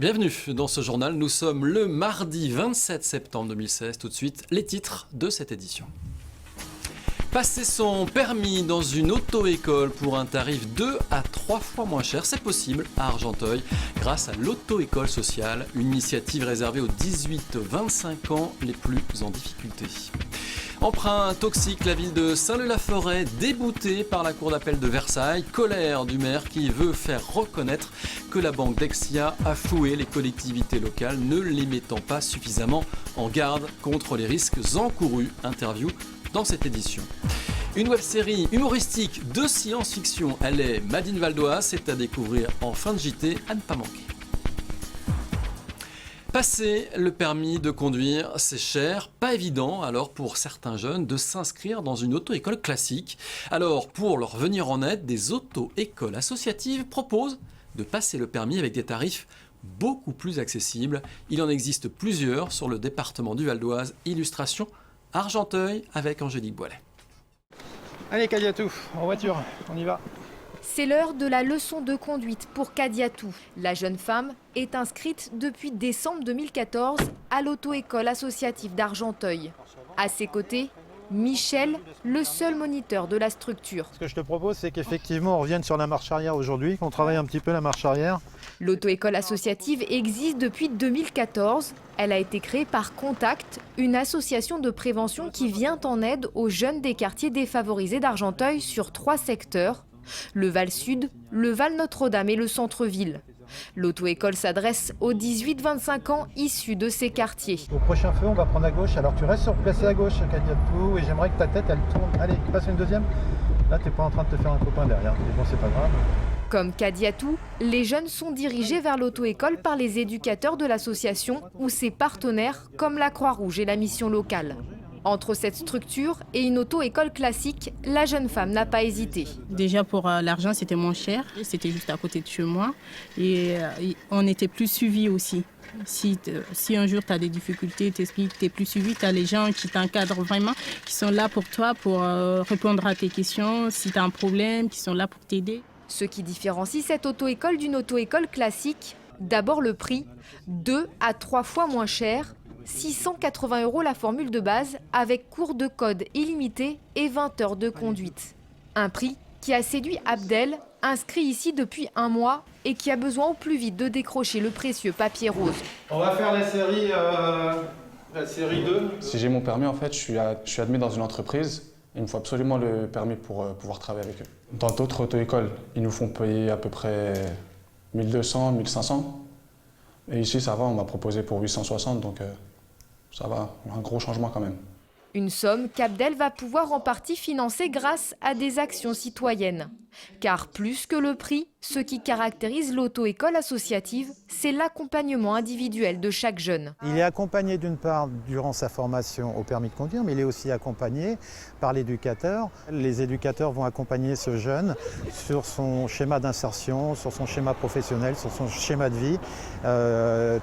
Bienvenue dans ce journal. Nous sommes le mardi 27 septembre 2016. Tout de suite, les titres de cette édition. Passer son permis dans une auto-école pour un tarif 2 à 3 fois moins cher, c'est possible à Argenteuil grâce à l'auto-école sociale, une initiative réservée aux 18-25 ans les plus en difficulté. Emprunt toxique, la ville de Saint-Leu-la-Forêt déboutée par la cour d'appel de Versailles. Colère du maire qui veut faire reconnaître que la banque Dexia a floué les collectivités locales, ne les mettant pas suffisamment en garde contre les risques encourus. Interview dans cette édition. Une web-série humoristique de science-fiction, elle est Madine Valdoise, c'est à découvrir en fin de JT, à ne pas manquer. Passer le permis de conduire, c'est cher, pas évident alors pour certains jeunes de s'inscrire dans une auto-école classique. Alors pour leur venir en aide, des auto-écoles associatives proposent de passer le permis avec des tarifs beaucoup plus accessibles. Il en existe plusieurs sur le département du Val d'Oise. Illustration Argenteuil avec Angélique Boilet. Allez Kadiatou, en voiture, on y va. C'est l'heure de la leçon de conduite pour Kadiatou. La jeune femme est inscrite depuis décembre 2014 à l'auto-école associative d'Argenteuil. À ses côtés, Michel, le seul moniteur de la structure. Ce que je te propose, c'est qu'effectivement, on revienne sur la marche arrière aujourd'hui, qu'on travaille un petit peu la marche arrière. L'auto-école associative existe depuis 2014. Elle a été créée par Contact, une association de prévention qui vient en aide aux jeunes des quartiers défavorisés d'Argenteuil sur 3 secteurs. Le Val-Sud, le Val-Notre-Dame et le centre-ville. L'auto-école s'adresse aux 18-25 ans issus de ces quartiers. Au prochain feu, on va prendre à gauche. Alors tu restes placé à gauche, Kadiatou, et j'aimerais que ta tête, elle tourne. Allez, passe une deuxième. Là, tu n'es pas en train de te faire un copain derrière. Mais bon, c'est pas grave. Comme Kadiatou, les jeunes sont dirigés vers l'auto-école par les éducateurs de l'association ou ses partenaires comme la Croix-Rouge et la mission locale. Entre cette structure et une auto-école classique, la jeune femme n'a pas hésité. Déjà pour l'argent, c'était moins cher, c'était juste à côté de chez moi et on était plus suivis aussi. Si un jour tu as des difficultés, tu es plus suivi, tu as les gens qui t'encadrent vraiment, qui sont là pour toi, pour répondre à tes questions, si tu as un problème, qui sont là pour t'aider. Ce qui différencie cette auto-école d'une auto-école classique, d'abord le prix, 2 à 3 fois moins cher. 680 € la formule de base avec cours de code illimité et 20 heures de conduite. Un prix qui a séduit Abdel, inscrit ici depuis 1 mois et qui a besoin au plus vite de décrocher le précieux papier rose. On va faire la série 2. Si j'ai mon permis, en fait, je suis admis dans une entreprise. Il me faut absolument le permis pour pouvoir travailler avec eux. Dans d'autres auto-écoles, ils nous font payer à peu près 1200, 1500. Et ici, ça va, on m'a proposé pour 860, donc ça va, un gros changement quand même. Une somme qu'Abdel va pouvoir en partie financer grâce à des actions citoyennes. Car plus que le prix, ce qui caractérise l'auto-école associative, c'est l'accompagnement individuel de chaque jeune. Il est accompagné d'une part durant sa formation au permis de conduire, mais il est aussi accompagné par l'éducateur. Les éducateurs vont accompagner ce jeune sur son schéma d'insertion, sur son schéma professionnel, sur son schéma de vie,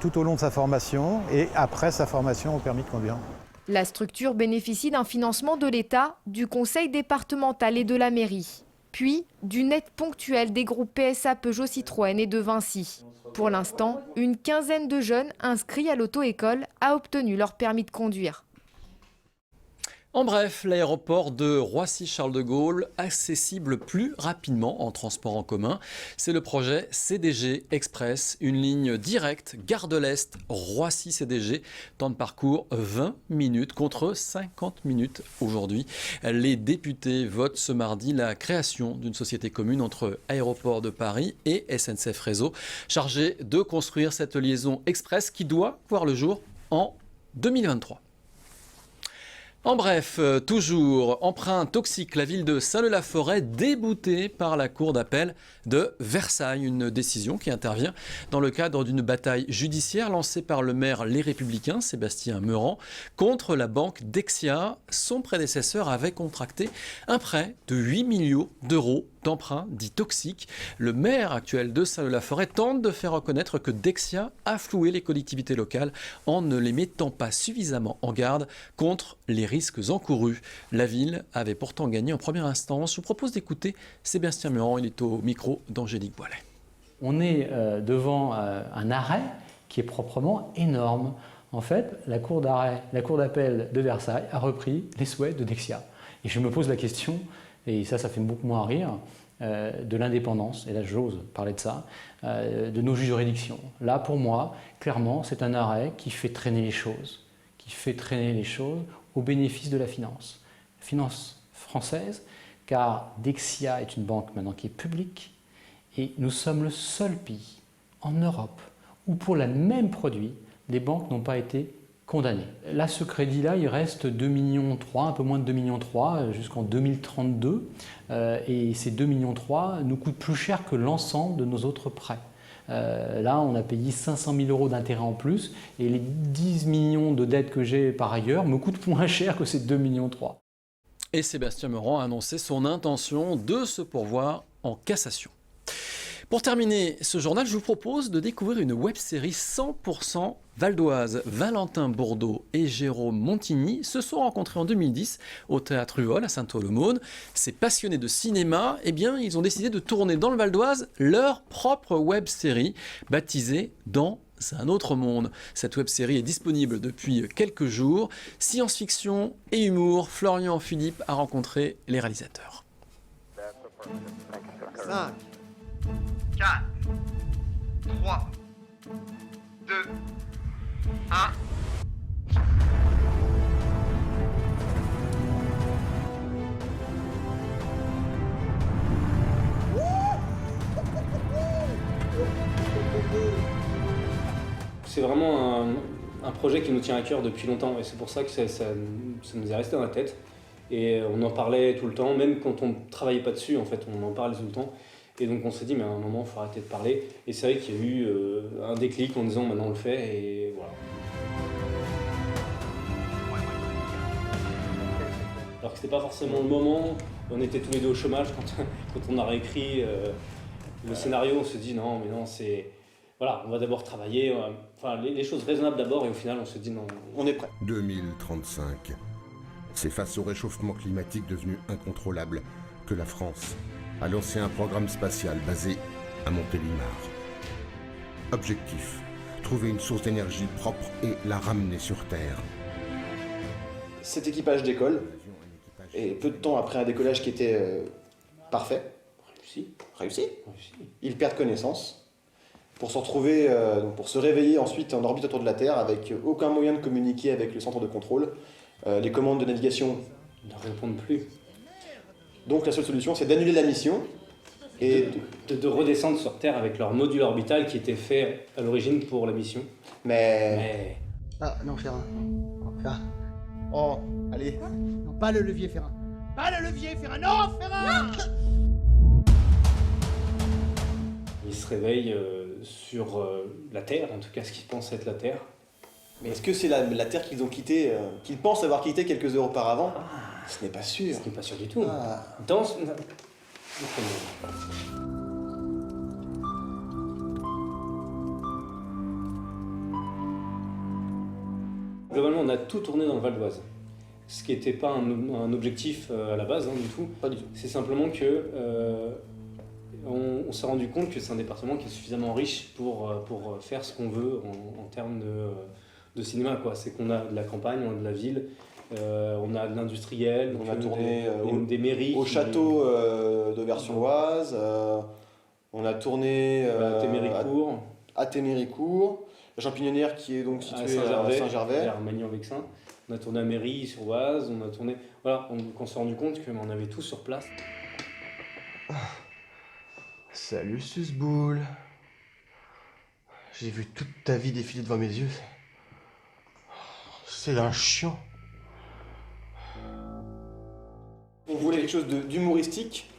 tout au long de sa formation et après sa formation au permis de conduire. La structure bénéficie d'un financement de l'État, du conseil départemental et de la mairie, puis d'une aide ponctuelle des groupes PSA Peugeot Citroën et de Vinci. Pour l'instant, une quinzaine de jeunes inscrits à l'auto-école a obtenu leur permis de conduire. En bref, l'aéroport de Roissy-Charles de Gaulle, accessible plus rapidement en transport en commun. C'est le projet CDG Express, une ligne directe, gare de l'Est, Roissy-CDG. Temps de parcours 20 minutes contre 50 minutes aujourd'hui. Les députés votent ce mardi la création d'une société commune entre Aéroport de Paris et SNCF Réseau, chargée de construire cette liaison express qui doit voir le jour en 2023. En bref, toujours emprunt toxique, la ville de Saint-Leu-la-Forêt déboutée par la cour d'appel de Versailles. Une décision qui intervient dans le cadre d'une bataille judiciaire lancée par le maire Les Républicains, Sébastien Meurant, contre la banque Dexia. Son prédécesseur avait contracté un prêt de 8 millions d'euros d'emprunt dit toxique. Le maire actuel de Saint-Leu-la-Forêt tente de faire reconnaître que Dexia a floué les collectivités locales en ne les mettant pas suffisamment en garde contre les risques encourus. La ville avait pourtant gagné en première instance. Je vous propose d'écouter Sébastien Meurant, il est au micro d'Angélique Boilet. On est devant un arrêt qui est proprement énorme. En fait, la cour d'appel de Versailles a repris les souhaits de Dexia. Et je me pose la question, et ça fait beaucoup moins rire, de l'indépendance, et là j'ose parler de ça, de nos juridictions. Là, pour moi, clairement, c'est un arrêt qui fait traîner les choses, au bénéfice de la finance française, car Dexia est une banque maintenant qui est publique, et nous sommes le seul pays en Europe où pour le même produit, les banques n'ont pas été condamnées. Là, ce crédit-là, il reste 2,3 millions, un peu moins de 2,3 millions jusqu'en 2032. Et ces 2,3 millions nous coûtent plus cher que l'ensemble de nos autres prêts. Là, on a payé 500 000 euros d'intérêt en plus. Et les 10 millions de dettes que j'ai par ailleurs me coûtent moins cher que ces 2,3 millions. Et Sébastien Meurant a annoncé son intention de se pourvoir en cassation. Pour terminer ce journal, je vous propose de découvrir une web-série 100% valdoise. Valentin Bourdeau et Jérôme Montigny se sont rencontrés en 2010 au Théâtre Uvol à Saint-Olomone. Ces passionnés de cinéma, ils ont décidé de tourner dans le Val d'Oise leur propre web-série baptisée Dans un autre monde. Cette web-série est disponible depuis quelques jours. Science-fiction et humour, Florian Philippe a rencontré les réalisateurs. 5, 4, 3, 2, 1. C'est vraiment un projet qui nous tient à cœur depuis longtemps et c'est pour ça que ça nous est resté dans la tête. Et on en parlait tout le temps, même quand on ne travaillait pas dessus, en fait, on en parlait tout le temps. Et donc on s'est dit, mais à un moment, il faut arrêter de parler. Et c'est vrai qu'il y a eu un déclic en disant, maintenant on le fait, et voilà. Alors que c'était pas forcément le moment, on était tous les deux au chômage quand on a réécrit le scénario, on se dit, non, mais non, c'est... Voilà, on va d'abord travailler, enfin les choses raisonnables d'abord, et au final on se dit, non, on est prêt. 2035. C'est face au réchauffement climatique devenu incontrôlable que la France a lancé un programme spatial basé à Montélimar. Objectif, trouver une source d'énergie propre et la ramener sur Terre. Cet équipage décolle, et peu de temps après un décollage qui était parfait, réussi, ils perdent connaissance, pour se retrouver, pour se réveiller ensuite en orbite autour de la Terre avec aucun moyen de communiquer avec le centre de contrôle. Les commandes de navigation ne répondent plus. Donc la seule solution, c'est d'annuler la mission et de redescendre sur Terre avec leur module orbital qui était fait à l'origine pour la mission. Mais... Ah non, Ferrin. Ferrin. Oh, allez. Non, pas le levier, Ferrin. Pas le levier, Ferrin. Non, Ferrin. Non. Ils se réveillent sur la Terre, en tout cas ce qu'ils pensent être la Terre. Mais est-ce que c'est la Terre qu'ils ont quittée, qu'ils pensent avoir quitté quelques heures auparavant? Ce n'est pas sûr. Ce n'est pas sûr du tout. Globalement, on a tout tourné dans le Val d'Oise. Ce qui n'était pas un objectif à la base, du tout. Pas du tout. C'est simplement que on s'est rendu compte que c'est un département qui est suffisamment riche pour faire ce qu'on veut en termes de cinéma, quoi. C'est qu'on a de la campagne, on a de la ville, on a de l'industriel, on a tourné des mairies au château de Vers-sur-Oise, on a tourné à Téméricourt, la Champignonnière qui est donc située à Saint-Gervais. Vers Magnan-Vexin. On a tourné à Méry-sur-Oise, on a tourné... Voilà, on s'est rendu compte qu'on avait tout sur place. Salut Susboule. J'ai vu toute ta vie défiler devant mes yeux. C'est un chiant. On voulait quelque chose d'humoristique,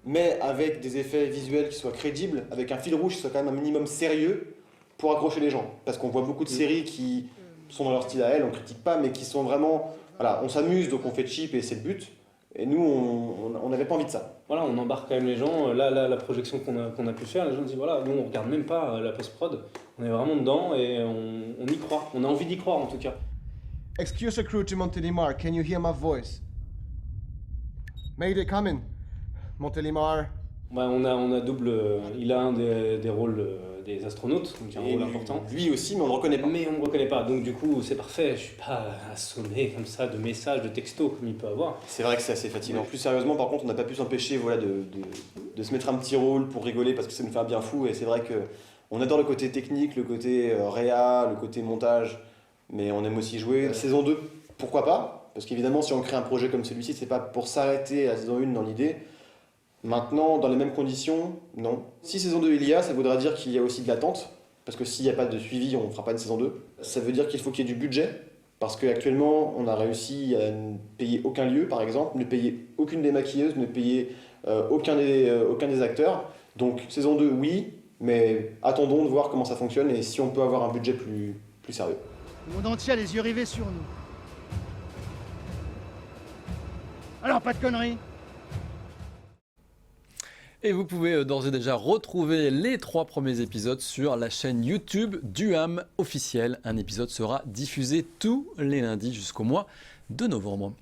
mais avec des effets visuels qui soient crédibles, avec un fil rouge qui soit quand même un minimum sérieux pour accrocher les gens. Parce qu'on voit beaucoup de séries qui sont dans leur style à elles, on critique pas, mais qui sont vraiment... Voilà, on s'amuse, donc on fait cheap et c'est le but. Et nous, on n'avait pas envie de ça. Voilà, on embarque quand même les gens. Là, la projection qu'on a pu faire, les gens disent voilà, nous on regarde même pas la post-prod, on est vraiment dedans et on y croit. On a envie d'y croire en tout cas. Excuse the crew to Montélimar, can you hear my voice? Mayday coming. Montélimar, On a double. Il a un des rôles des astronautes, donc un rôle important. Lui aussi, mais on ne le reconnaît pas. Mais on ne me reconnaît pas, donc du coup c'est parfait. Je suis pas assommé comme ça de messages, de textos comme il peut avoir. C'est vrai que c'est assez fatigant. Plus sérieusement, par contre, on n'a pas pu s'empêcher de se mettre un petit rôle pour rigoler parce que ça nous fait un bien fou. Et c'est vrai qu'on adore le côté technique, le côté réa, le côté montage, mais on aime aussi jouer. Saison 2, pourquoi pas? Parce qu'évidemment, si on crée un projet comme celui-ci, c'est pas pour s'arrêter à la saison 1 dans l'idée. Maintenant, dans les mêmes conditions, non. Si saison 2 il y a, ça voudra dire qu'il y a aussi de l'attente, parce que s'il n'y a pas de suivi, on ne fera pas une saison 2. Ça veut dire qu'il faut qu'il y ait du budget, parce qu'actuellement, on a réussi à ne payer aucun lieu, par exemple, ne payer aucune des maquilleuses, ne payer aucun des acteurs. Donc saison 2, oui, mais attendons de voir comment ça fonctionne et si on peut avoir un budget plus sérieux. Le monde entier a les yeux rivés sur nous. Alors, pas de conneries. Et vous pouvez d'ores et déjà retrouver les 3 premiers épisodes sur la chaîne YouTube du Ham officiel. Un épisode sera diffusé tous les lundis jusqu'au mois de novembre.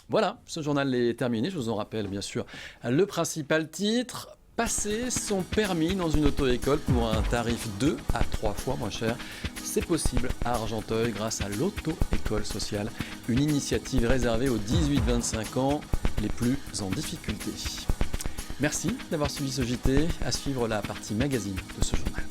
Voilà, ce journal est terminé. Je vous en rappelle bien sûr le principal titre. Passer son permis dans une auto-école pour un tarif 2 à 3 fois moins cher. C'est possible à Argenteuil grâce à l'auto-école sociale. Une initiative réservée aux 18-25 ans les plus en difficulté. Merci d'avoir suivi ce JT. À suivre la partie magazine de ce journal.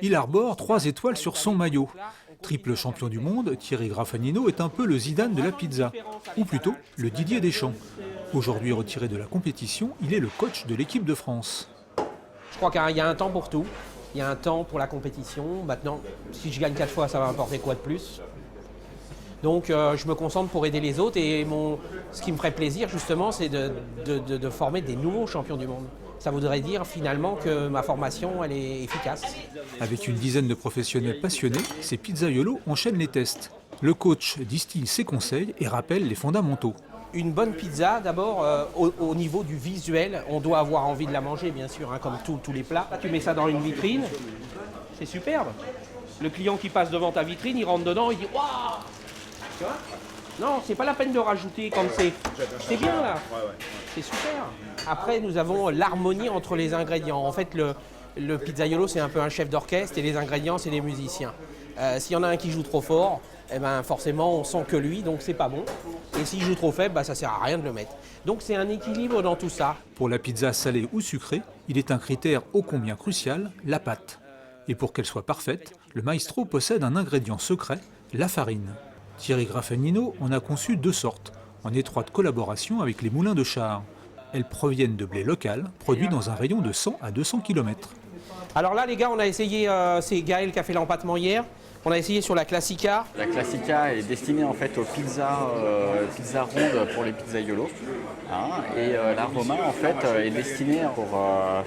Il arbore 3 étoiles sur son maillot. Triple champion du monde, Thierry Graffagnino est un peu le Zidane de la pizza, ou plutôt le Didier Deschamps. Aujourd'hui retiré de la compétition, il est le coach de l'équipe de France. Je crois qu'il y a un temps pour tout. Il y a un temps pour la compétition. Maintenant, si je gagne 4 fois, ça va m'apporter quoi de plus? Donc je me concentre pour aider les autres et ce qui me ferait plaisir justement, c'est de former des nouveaux champions du monde. Ça voudrait dire finalement que ma formation elle est efficace. Avec une dizaine de professionnels passionnés, ces pizzaiolos enchaînent les tests. Le coach distille ses conseils et rappelle les fondamentaux. Une bonne pizza, d'abord, au niveau du visuel, on doit avoir envie de la manger, bien sûr, hein, comme tous les plats. Tu mets ça dans une vitrine, c'est superbe. Le client qui passe devant ta vitrine, il rentre dedans, il dit « Waouh !» Tu vois ? Non, c'est pas la peine de rajouter comme c'est. C'est bien là. C'est super. Après, nous avons l'harmonie entre les ingrédients. En fait, le pizzaiolo, c'est un peu un chef d'orchestre et les ingrédients, c'est les musiciens. S'il y en a un qui joue trop fort, eh ben, forcément, on sent que lui, donc c'est pas bon. Et s'il joue trop faible, bah, ça sert à rien de le mettre. Donc c'est un équilibre dans tout ça. Pour la pizza salée ou sucrée, il est un critère ô combien crucial, la pâte. Et pour qu'elle soit parfaite, le maestro possède un ingrédient secret, la farine. Thierry Graffagnino en a conçu 2 sortes, en étroite collaboration avec les moulins de Char. Elles proviennent de blé local, produit dans un rayon de 100 à 200 km. Alors là, les gars, on a essayé, c'est Gaël qui a fait l'empattement hier, on a essayé sur la Classica. La Classica est destinée en fait aux pizzas rondes pour les pizzaiolos. Hein, et la Roma en fait est destinée pour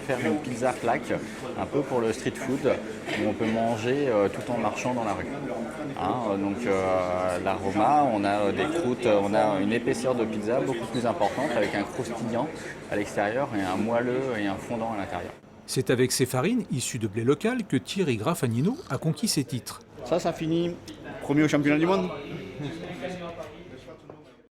faire une pizza plaque, un peu pour le street food, où on peut manger tout en marchant dans la rue. Hein, donc la Roma, on a des croûtes, on a une épaisseur de pizza beaucoup plus importante avec un croustillant à l'extérieur et un moelleux et un fondant à l'intérieur. C'est avec ces farines issues de blé local que Thierry Graffagnino a conquis ses titres. Ça finit premier au championnat du monde.